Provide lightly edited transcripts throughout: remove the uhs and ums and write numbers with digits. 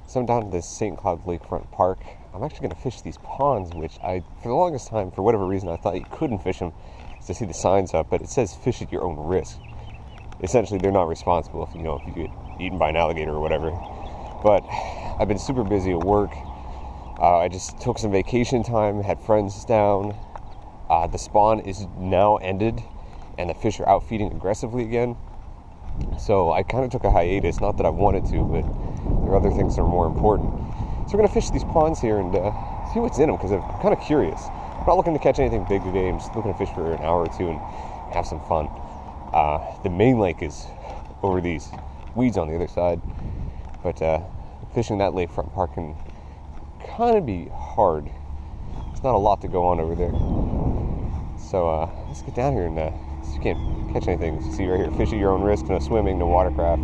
So I'm down at this St. Cloud Lakefront Park. I'm actually going to fish these ponds, which for the longest time, for whatever reason, I thought you couldn't fish them to see the signs up, but it says fish at your own risk. Essentially, they're not responsible if you get eaten by an alligator or whatever. But I've been super busy at work. I just took some vacation time, had friends down. The spawn is now ended, and the fish are out feeding aggressively again. So I kind of took a hiatus, not that I wanted to, but there are other things that are more important. So we're going to fish these ponds here and see what's in them, because I'm kind of curious. I'm not looking to catch anything big today. I'm just looking to fish for an hour or two and have some fun. The main lake is over these weeds on the other side, but fishing that lakefront park can kind of be hard. There's not a lot to go on over there. So let's get down here and see if you can't catch anything. See right here, fish at your own risk, no swimming, no watercraft,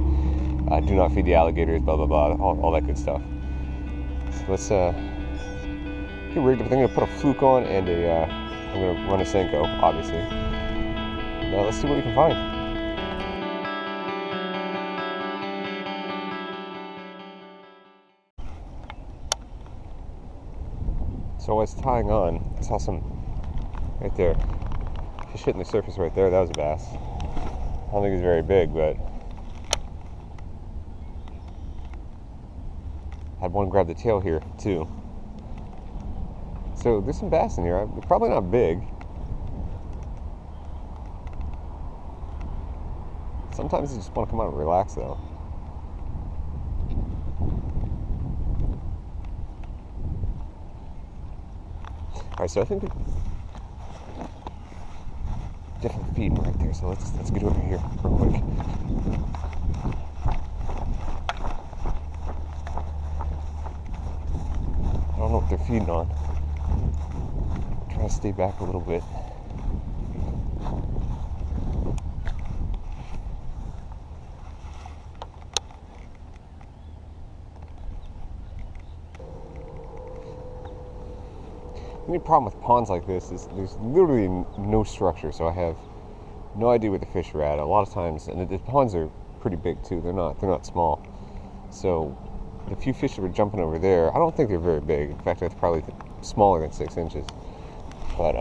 do not feed the alligators, blah, blah, blah, all that good stuff. So let's get rigged up. I'm going to put a fluke on and I'm going to run a Senko, obviously. Now let's see what we can find. So I was tying on, I saw some right there. Fish hitting the surface right there. That was a bass. I don't think he's very big, but had one grab the tail here too. So there's some bass in here. They're probably not big. Sometimes you just want to come out and relax though. Alright, so I think definitely feeding right there, so let's get over here real quick. I don't know what they're feeding on. I'm trying to stay back a little bit. The only problem with ponds like this is there's literally no structure, so I have no idea where the fish are at. A lot of times, and the ponds are pretty big too. They're not small. So the few fish that were jumping over there, I don't think they're very big. In fact, that's probably smaller than 6 inches. But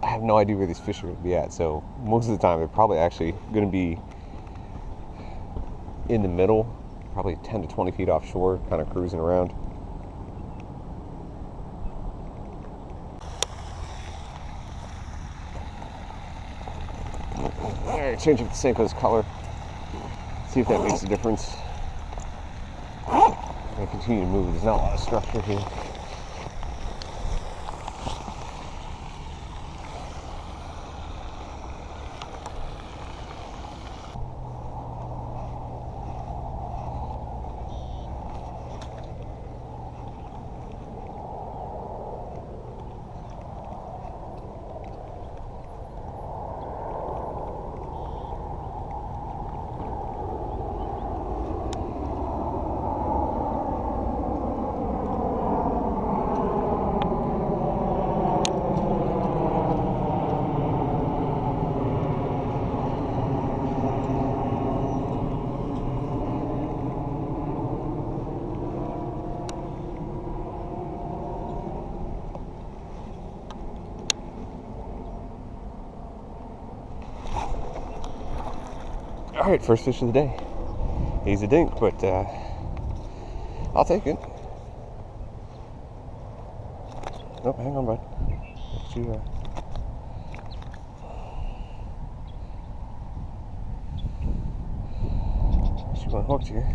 I have no idea where these fish are going to be at. So most of the time, they're probably actually going to be in the middle. Probably 10 to 20 feet offshore, kind of cruising around. Alright, change up the Senko's color. See if that makes a difference. I'm going to continue to move. There's not a lot of structure here. Alright, first fish of the day. He's a dink, but I'll take it. Nope, hang on, bud. Let you, she unhooked here.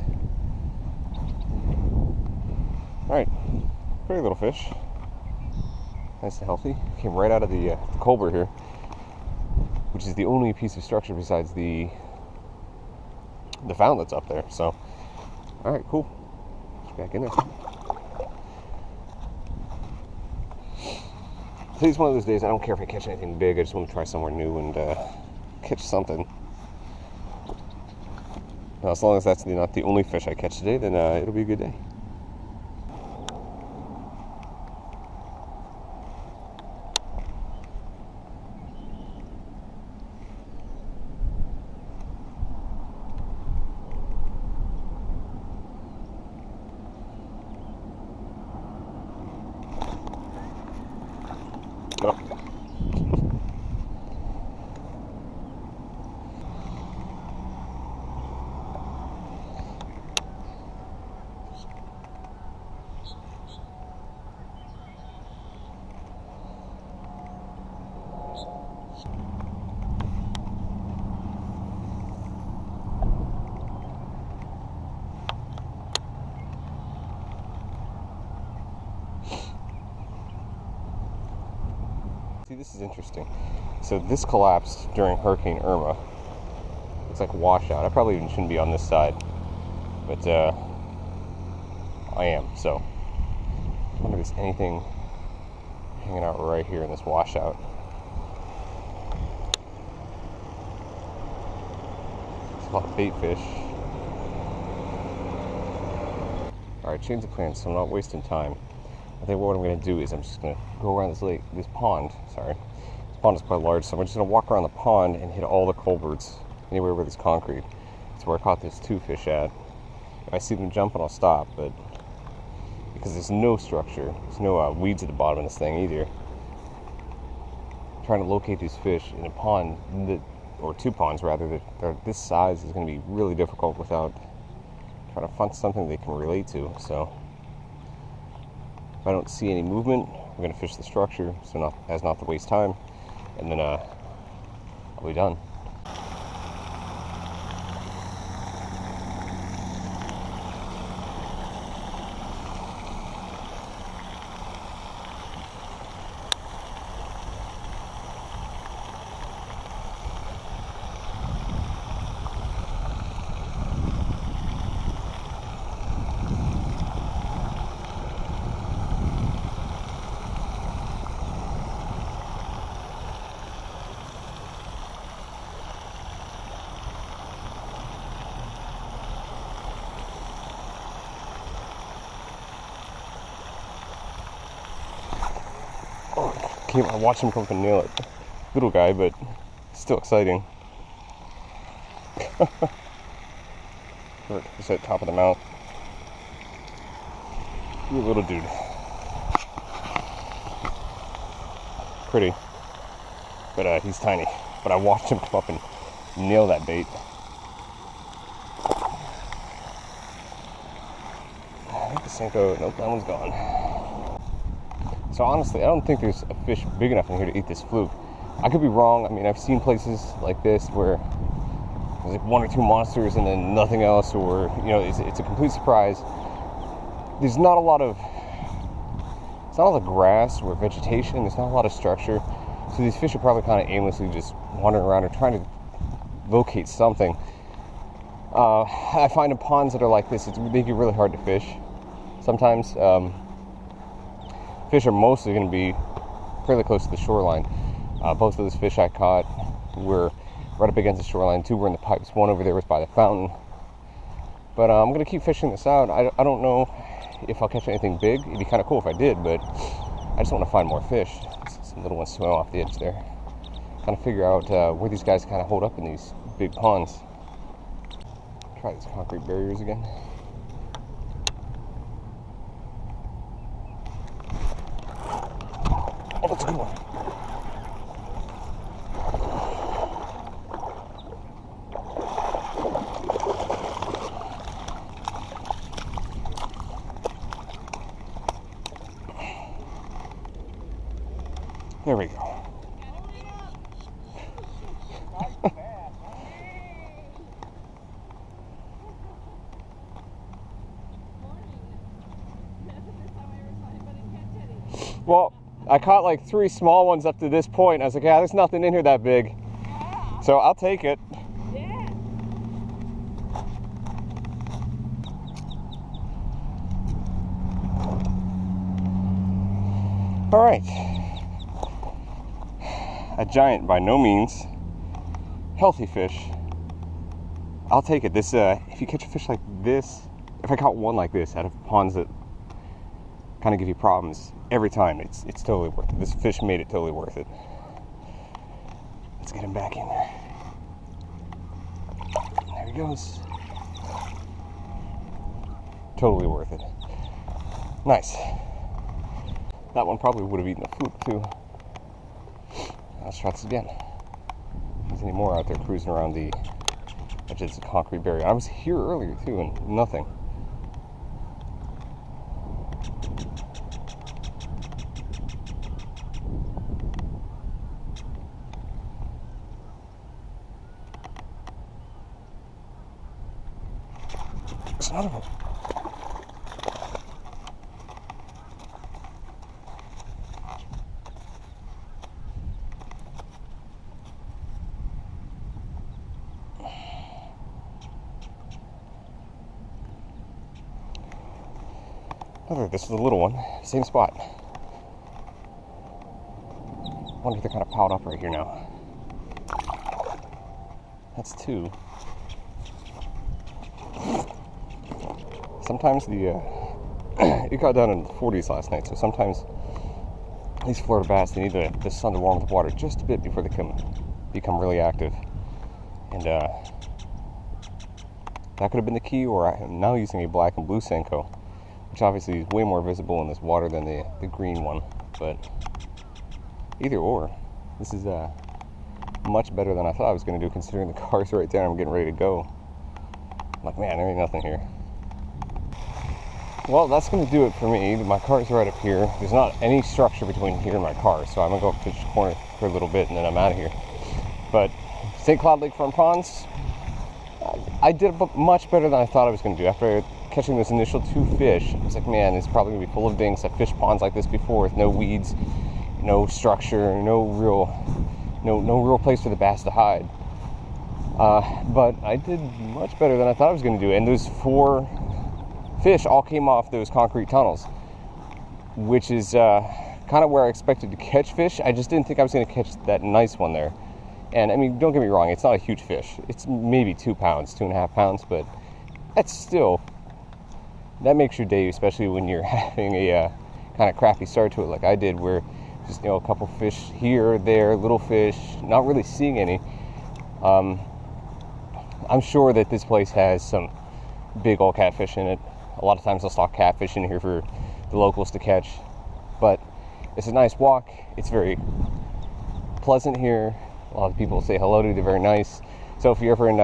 Alright, pretty little fish. Nice and healthy. Came right out of the culvert here, which is the only piece of structure besides the fountain that's up there. So, all right, cool. Get back in there. Today's one of those days I don't care if I catch anything big. I just want to try somewhere new and catch something. Now, as long as that's not the only fish I catch today, then it'll be a good day. See, this is interesting. So this collapsed during Hurricane Irma. Looks like a washout. I probably even shouldn't be on this side, but I am. So I wonder if there's anything hanging out right here in this washout. There's a lot of bait fish. Alright, change of plans, so I'm not wasting time. I think what I'm going to do is I'm just going to go around this pond. Sorry. This pond is quite large, so I'm just going to walk around the pond and hit all the culverts, anywhere where there's concrete. That's where I caught those 2 fish at. If I see them jumping, I'll stop, but because there's no structure, there's no weeds at the bottom of this thing either. Trying to locate these fish in a pond, or 2 ponds rather, that are this size is going to be really difficult without trying to find something they can relate to. So if I don't see any movement, I'm going to fish the structure so as not to waste time, and then I'll be done. I watch him come up and nail it. Little guy, but still exciting. Just at the top of the mouth. You little dude. Pretty. But he's tiny. But I watched him come up and nail that bait. I think the Senko, nope, that one's gone. So honestly, I don't think there's a fish big enough in here to eat this fluke. I could be wrong. I mean, I've seen places like this where there's like 1 or 2 monsters and then nothing else, or, you know, it's a complete surprise. There's not a lot of, it's not a lot of grass or vegetation. There's not a lot of structure. So these fish are probably kind of aimlessly just wandering around or trying to locate something. I find in ponds that are like this, they make it really hard to fish. Sometimes, fish are mostly going to be fairly close to the shoreline. Both of those fish I caught were right up against the shoreline. 2 were in the pipes. 1 over there was by the fountain. But I'm going to keep fishing this out. I don't know if I'll catch anything big. It'd be kind of cool if I did, but I just want to find more fish. Some little ones swim off the edge there. Kind of figure out where these guys kind of hold up in these big ponds. Try these concrete barriers again. Oh, that's a good one. There we go. Well, I caught like 3 small ones up to this point. I was like, yeah, there's nothing in here that big. So I'll take it. Yeah. All right. A giant by no means. Healthy fish. I'll take it. This, if you catch a fish like this, if I caught one like this out of ponds that kind of give you problems every time, it's totally worth it. This fish made it totally worth it. Let's get him back in there. There he goes. Totally worth it. Nice. That one probably would have eaten a fluke too. Let's try this again. If there's any more out there cruising around the edges of the concrete barrier. I was here earlier too and nothing. There's another one. This is a little one, same spot. Wonder if they're kind of piled up right here now. That's 2. Sometimes it got down in the 40s last night, so sometimes these Florida bass, they need the sun to warm the water just a bit before they can become really active. And that could have been the key, or I'm now using a black and blue Senko, which obviously is way more visible in this water than the green one. But either or, this is much better than I thought I was going to do, considering the car's right there and I'm getting ready to go. I'm like, man, there ain't nothing here. Well, that's going to do it for me. My car's right up here. There's not any structure between here and my car, so I'm going to go up to the corner for a little bit and then I'm out of here. But St. Cloud Lakefront Ponds, I did much better than I thought I was going to do. After catching those initial 2 fish, I was like, man, it's probably going to be full of dinks. I've fished ponds like this before with no weeds, no structure, no real place for the bass to hide. But I did much better than I thought I was going to do. And those 4 fish all came off those concrete tunnels, which is kind of where I expected to catch fish. I just didn't think I was going to catch that nice one there. And I mean, don't get me wrong, it's not a huge fish. It's maybe 2 pounds, 2.5 pounds, but that's still, that makes your day, especially when you're having a kind of crappy start to it like I did, where just, a couple fish here, there, little fish, not really seeing any. I'm sure that this place has some big old catfish in it. A lot of times they'll stock catfish in here for the locals to catch. But it's a nice walk. It's very pleasant here. A lot of people say hello to you. They're very nice. So if you're ever in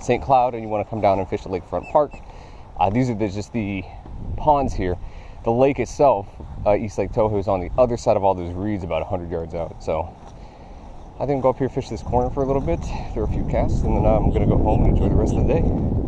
St. Cloud and you want to come down and fish at Lakefront Park, these are just the ponds here. The lake itself, East Lake Toho, is on the other side of all those reeds, about 100 yards out. So I think I'll go up here, fish this corner for a little bit, throw a few casts, and then I'm going to go home and enjoy the rest of the day.